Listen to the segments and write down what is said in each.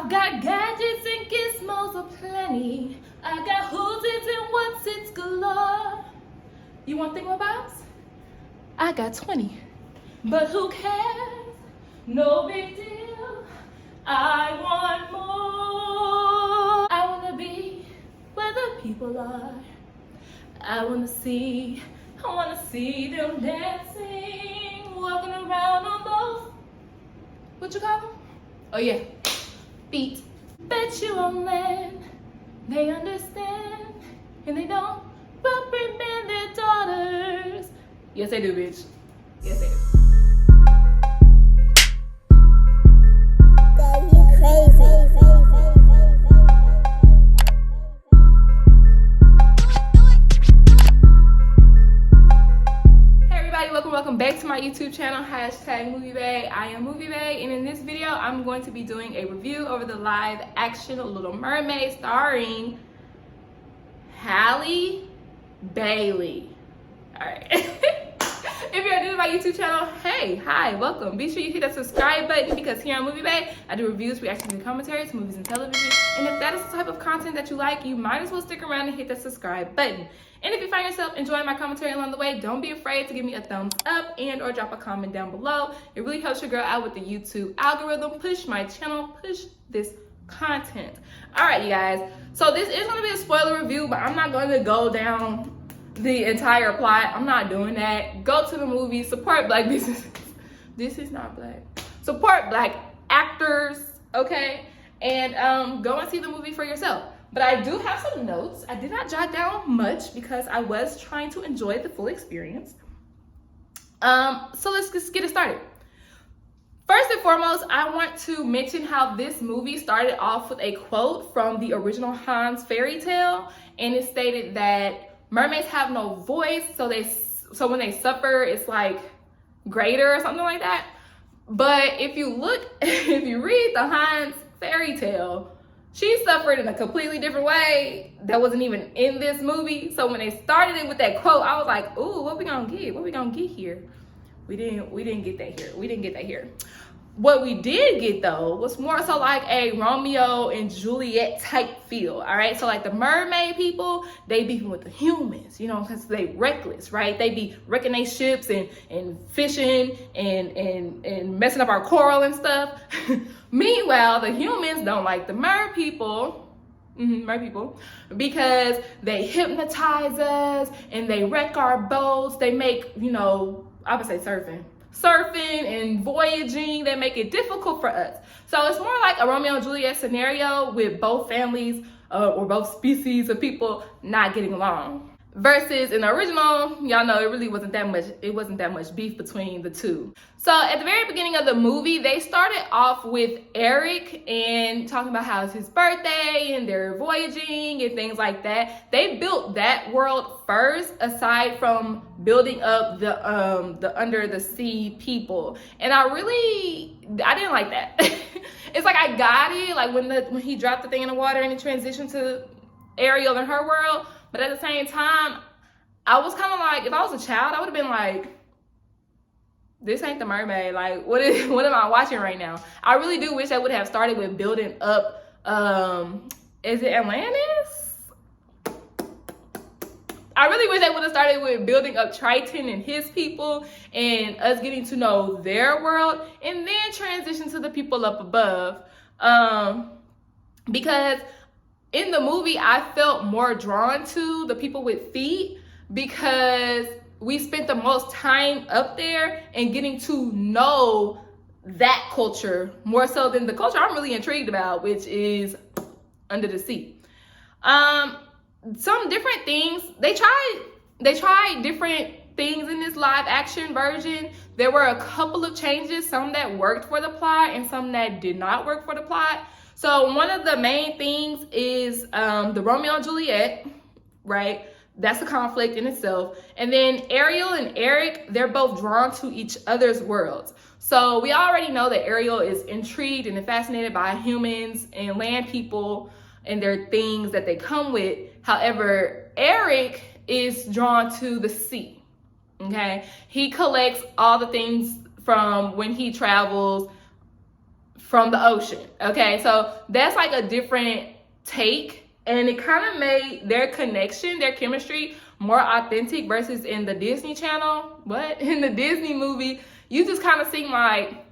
I've got gadgets and gizmos aplenty. I got who's it and what's it's galore. You want thingamabobs? I got 20. But who cares? No big deal. I want more. I wanna be where the people are. I wanna see them dancing, walking around on those, what you call them? Oh yeah, feet. Bet you on land, they understand, and they don't reprimand their daughters. Yes they do, bitch. Yes they do. Welcome back to my YouTube channel, #moviebae. I am moviebae, and in this video I'm going to be doing a review over the live action Little Mermaid starring Halle Bailey. Alright. If you're new to my YouTube channel, hey, hi, welcome. Be sure you hit that subscribe button because here on MovieBae, I do reviews, reactions, and commentaries, movies and television. And if that is the type of content that you like, you might as well stick around and hit that subscribe button. And if you find yourself enjoying my commentary along the way, don't be afraid to give me a thumbs up and or drop a comment down below. It really helps your girl out with the YouTube algorithm. Push my channel, push this content. All right, you guys. So this is going to be a spoiler review, but I'm not going to go down the entire plot. I'm not doing that. Go to the movie, support black businesses. This is not black. Support black actors, okay? And go and see the movie for yourself. But I do have some notes. I did not jot down much because I was trying to enjoy the full experience. So let's just get it started. First and foremost, I want to mention how this movie started off with a quote from the original Hans fairy tale, and it stated that mermaids have no voice, so when they suffer, it's like greater or something like that. But if you read the Hans fairy tale, she suffered in a completely different way that wasn't even in this movie. So when they started it with that quote, I was like, ooh, what we gonna get? What we gonna get here? We didn't get that here. We didn't get that here. What we did get though was more so like a Romeo and Juliet type feel, all right? So like the mermaid people, they beefing with the humans, you know, because they reckless, right? They be wrecking their ships and fishing and messing up our coral and stuff. Meanwhile, the humans don't like the mer people, because they hypnotize us and they wreck our boats. They make, you know, I would say surfing and voyaging, they make it difficult for us. So it's more like a Romeo and Juliet scenario with both families or both species of people not getting along. Versus in the original, y'all know it really wasn't that much beef between the two. So at the very beginning of the movie, they started off with Eric and talking about how it's his birthday and they're voyaging and things like that. They built that world first, aside from building up the under the sea people. And I didn't like that. It's like I got it, like when he dropped the thing in the water and it transitioned to Ariel and her world. But at the same time, I was kind of like, if I was a child, I would have been like, this ain't the mermaid. Like, what am I watching right now? I really do wish I would have started with building up, is it Atlantis? I really wish I would have started with building up Triton and his people and us getting to know their world and then transition to the people up above. Because in the movie, I felt more drawn to the people with feet because we spent the most time up there and getting to know that culture more so than the culture I'm really intrigued about, which is under the sea. Some different things, they tried different things in this live action version. There were a couple of changes, some that worked for the plot and some that did not work for the plot. So one of the main things is the Romeo and Juliet, right? That's a conflict in itself. And then Ariel and Eric, they're both drawn to each other's worlds. So we already know that Ariel is intrigued and fascinated by humans and land people and their things that they come with. However, Eric is drawn to the sea, okay? He collects all the things from when he travels, from the ocean. Okay, so that's like a different take, and it kind of made their connection, their chemistry, more authentic versus in the Disney Channel. What? In the Disney movie, you just kind of seem like,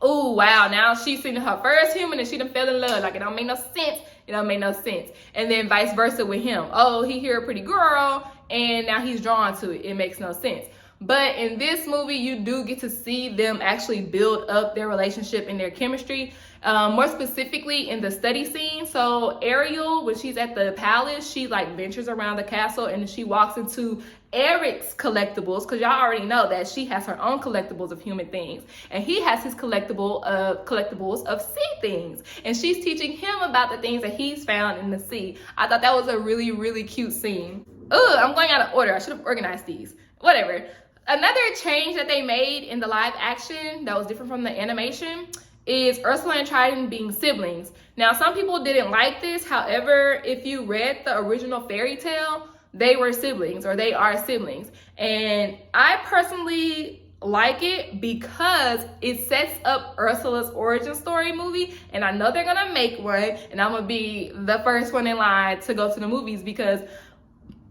oh wow, now she's seen her first human and she done fell in love. Like, it don't make no sense. It don't make no sense. And then vice versa with him. Oh, he hear a pretty girl and now he's drawn to it. It makes no sense. But in this movie, you do get to see them actually build up their relationship and their chemistry. More specifically in the study scene. So Ariel, when she's at the palace, she like ventures around the castle and she walks into Eric's collectibles, because y'all already know that she has her own collectibles of human things, and he has his collectibles of sea things, and she's teaching him about the things that he's found in the sea. I thought that was a really, really cute scene. Ugh, I'm going out of order. I should have organized these. Whatever. Another change that they made in the live action that was different from the animation is Ursula and Triton being siblings. Now, some people didn't like this. However, if you read the original fairy tale, they were siblings, or they are siblings. And I personally like it because it sets up Ursula's origin story movie, and I know they're gonna make one, and I'm gonna be the first one in line to go to the movies because,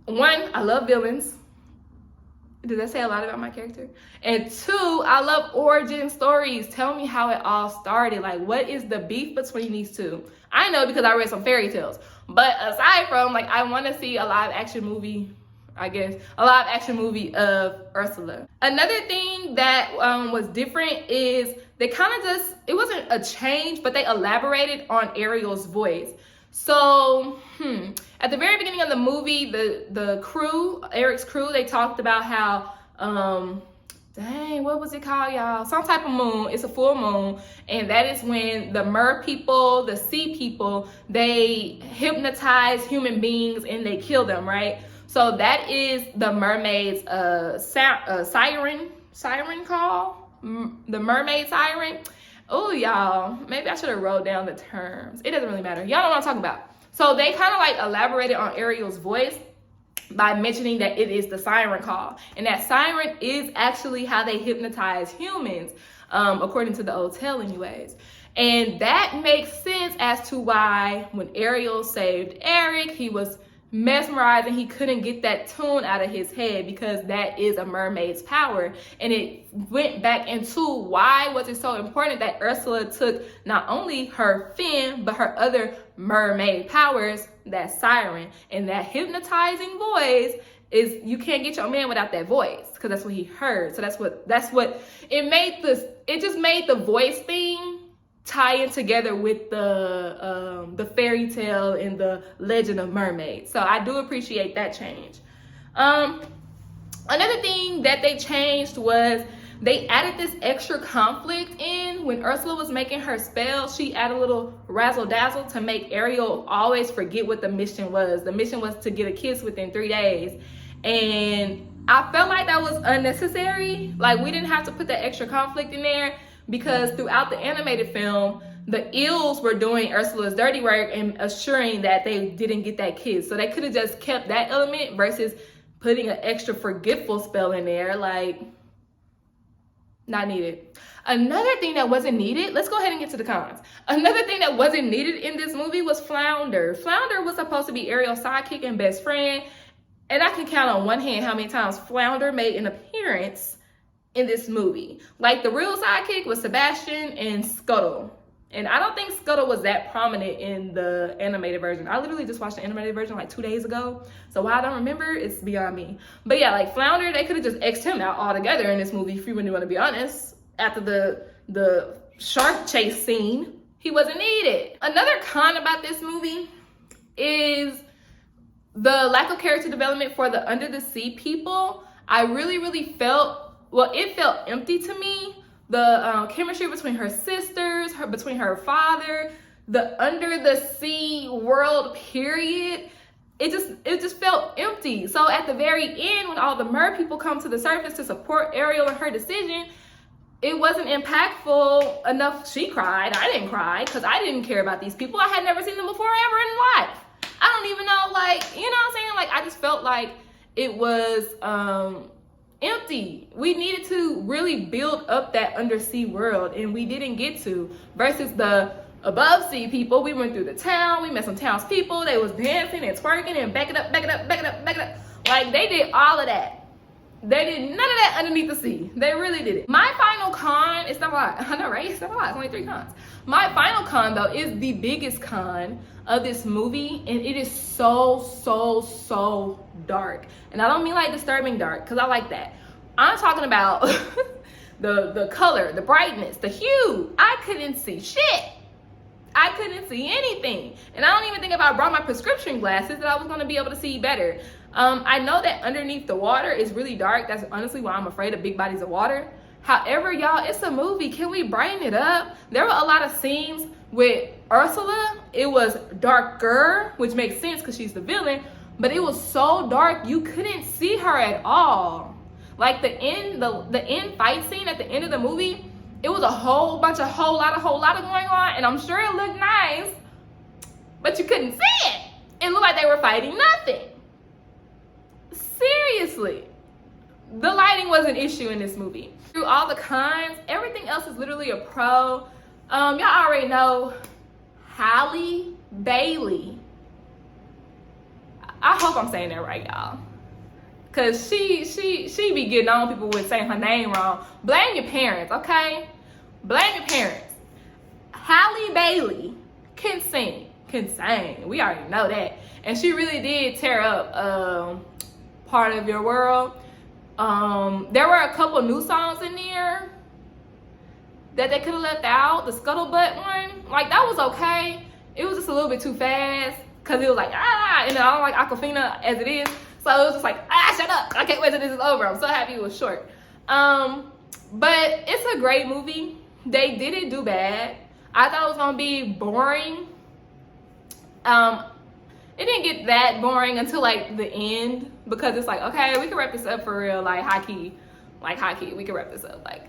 one, I love villains. Did that say a lot about my character? And two, I love origin stories. Tell me how it all started. Like, what is the beef between these two? I know because I read some fairy tales. But aside from, like, I want to see a live action movie, I guess, a live action movie of Ursula. Another thing that was different is they kind of just, it wasn't a change, but they elaborated on Ariel's voice. So, at the very beginning of the movie, the crew, Eric's crew, they talked about how, dang, what was it called, y'all? Some type of moon. It's a full moon. And that is when the mer people, the sea people, they hypnotize human beings and they kill them, right? So that is the mermaid's siren call, the mermaid siren. Oh, y'all, maybe I should have wrote down the terms. It doesn't really matter. Y'all know what I'm talking about. So they kind of like elaborated on Ariel's voice by mentioning that it is the siren call. And that siren is actually how they hypnotize humans, according to the old tale anyways. And that makes sense as to why when Ariel saved Eric, he was mesmerized and he couldn't get that tune out of his head because that is a mermaid's power. And it went back into why was it so important that Ursula took not only her fin but her other mermaid powers, that siren. And that hypnotizing voice is, you can't get your man without that voice, because that's what he heard. So that's what it made this, it just made the voice thing tie in together with the fairy tale and the legend of Mermaid. So I do appreciate that change. Another thing that they changed was they added this extra conflict in. When Ursula was making her spell, she added a little razzle dazzle to make Ariel always forget what the mission was. The mission was to get a kiss within 3 days. And I felt like that was unnecessary. Like, we didn't have to put that extra conflict in there, because throughout the animated film, the eels were doing Ursula's dirty work and assuring that they didn't get that kiss. So they could have just kept that element versus putting an extra forgetful spell in there. Like, not needed. Another thing that wasn't needed, let's go ahead and get to the cons. Another thing that wasn't needed in this movie was Flounder. Flounder was supposed to be Ariel's sidekick and best friend. And I can count on one hand how many times Flounder made an appearance in this movie. Like, the real sidekick was Sebastian and Scuttle. And I don't think Scuttle was that prominent in the animated version. I literally just watched the animated version like 2 days ago. So why I don't remember, it's beyond me. But yeah, like Flounder, they could have just X'd him out altogether in this movie, if you really want to be honest. After the shark chase scene, he wasn't needed. Another con about this movie is the lack of character development for the under the sea people. I really felt, well, it felt empty to me. The chemistry between her sisters, between her father, the under the sea world period, it just felt empty. So at the very end, when all the mer people come to the surface to support Ariel in her decision, it wasn't impactful enough. She cried. I didn't cry because I didn't care about these people. I had never seen them before ever in life. I don't even know, like, you know what I'm saying? Like, I just felt like it was empty. We needed to really build up that undersea world, and we didn't get to. Versus the above sea people, we went through the town, we met some townspeople, they was dancing and twerking and back it up, back it up, back it up, back it up. Like, they did all of that. They did none of that underneath the sea. They really did it. My final con, it's not a lot. I know, right? It's not a lot. It's only 3 cons. My final con, though, is the biggest con of this movie, and it is so dark. And I don't mean like disturbing dark, because I like that. I'm talking about the color, the brightness, the hue. I couldn't see shit. I couldn't see anything. And I don't even think if I brought my prescription glasses that I was going to be able to see better. I know that underneath the water is really dark. That's honestly why I'm afraid of big bodies of water. However, y'all, it's a movie. Can we brighten it up? There were a lot of scenes with Ursula. It was darker, which makes sense because she's the villain. But it was so dark, you couldn't see her at all. Like the end fight scene at the end of the movie, it was a whole lot of going on. And I'm sure it looked nice, but you couldn't see it. It looked like they were fighting nothing. Seriously, the lighting was an issue in this movie. Through all the cons, everything else is literally a pro. Y'all already know Halle Bailey. I hope I'm saying that right, y'all, cause she be getting on people with saying her name wrong. Blame your parents, okay? Blame your parents. Halle Bailey can sing. We already know that, and she really did tear up Part of Your World. There were a couple new songs in there that they could have left out. The Scuttlebutt one, like, that was okay. It was just a little bit too fast because it was like, and I don't like Aquafina as it is. So it was just like, shut up. I can't wait till this is over. I'm so happy it was short. But it's a great movie. They didn't do bad. I thought it was gonna be boring. It didn't get that boring until like the end, because it's like, okay, we can wrap this up for real, like high key, we can wrap this up. Like,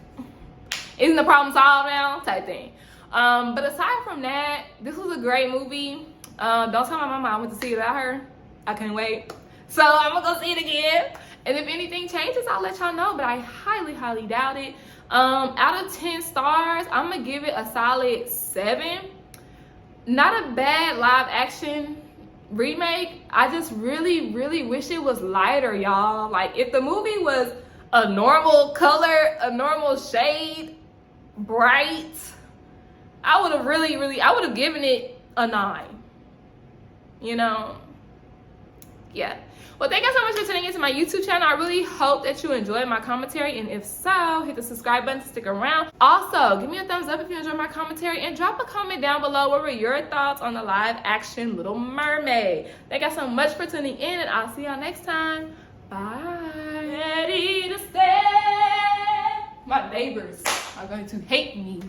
isn't the problem solved now? Type thing. But aside from that, this was a great movie. Don't tell my mama I went to see it without her. I couldn't wait. So I'm gonna go see it again. And if anything changes, I'll let y'all know, but I highly doubt it. Out of 10 stars, I'm gonna give it a solid 7. Not a bad live action remake. I just really wish it was lighter, y'all. Like, if the movie was a normal color, a normal shade, bright, I would have I would have given it a 9. You know? Yeah. Well, thank you so much for tuning into my YouTube channel. I really hope that you enjoyed my commentary, and if so, hit the subscribe button to stick around. Also, give me a thumbs up if you enjoyed my commentary, and drop a comment down below. What were your thoughts on the live action Little Mermaid? Thank you so much for tuning in, and I'll see y'all next time. Bye. Ready to stay. My neighbors are going to hate me.